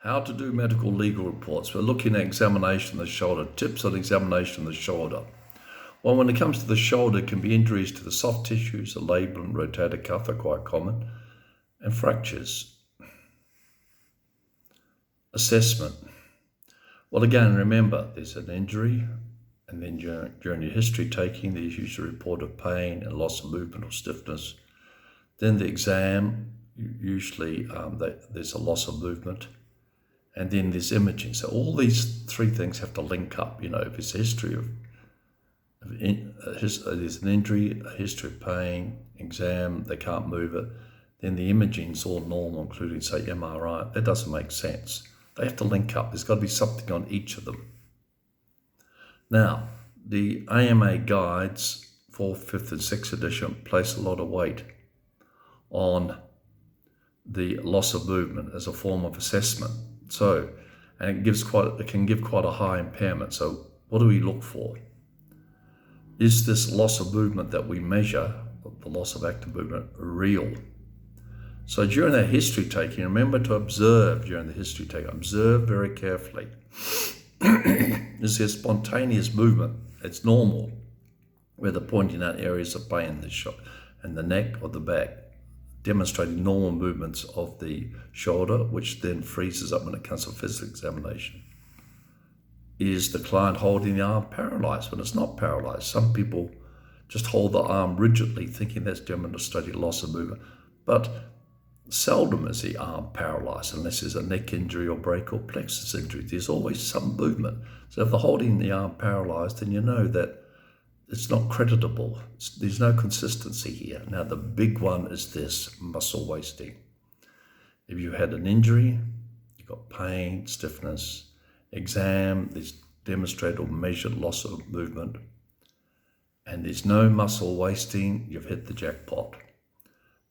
How to do medical legal reports. We're looking at examination of the shoulder, tips on examination of the shoulder. Well, when it comes to the shoulder, it can be injuries to the soft tissues, the labrum and rotator cuff are quite common, and fractures. Assessment. Well, again, remember, there's an injury, and then during your history taking, there's usually a report of pain and loss of movement or stiffness. Then the exam, usually there's a loss of movement. And then there's imaging. So all these three things have to link up. If it's a history there's an injury, a history of pain, exam, they can't move it, then the imaging's all normal, including, say, MRI. That doesn't make sense. They have to link up. There's got to be something on each of them. Now, the AMA guides, 4th, 5th, and 6th edition, place a lot of weight on the loss of movement as a form of assessment. So, and it can give quite a high impairment. So what do we look for? Is this loss of movement that we measure, the loss of active movement, real? So during that history taking, remember to observe during the history taking. Observe very carefully. Is there spontaneous movement? It's normal, where they're pointing out areas of pain in the neck or the back, demonstrating normal movements of the shoulder, which then freezes up when it comes to physical examination. Is the client holding the arm paralyzed when it's not paralyzed? Some people just hold the arm rigidly, thinking that's demonstrating loss of movement. But seldom is the arm paralyzed unless there's a neck injury or brachial plexus injury. There's always some movement. So if they're holding the arm paralyzed, then you know that it's not creditable. There's no consistency here. Now, the big one is this, muscle wasting. If you had an injury, you've got pain, stiffness, exam, there's demonstrated or measured loss of movement, and there's no muscle wasting, you've hit the jackpot.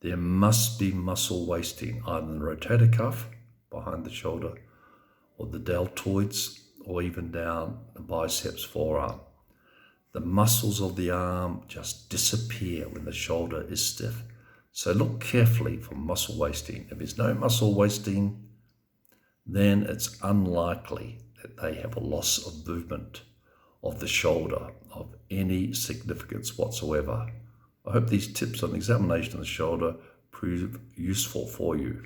There must be muscle wasting, either in the rotator cuff, behind the shoulder, or the deltoids, or even down the biceps, forearm. The muscles of the arm just disappear when the shoulder is stiff. So look carefully for muscle wasting. If there's no muscle wasting, then it's unlikely that they have a loss of movement of the shoulder of any significance whatsoever. I hope these tips on examination of the shoulder prove useful for you.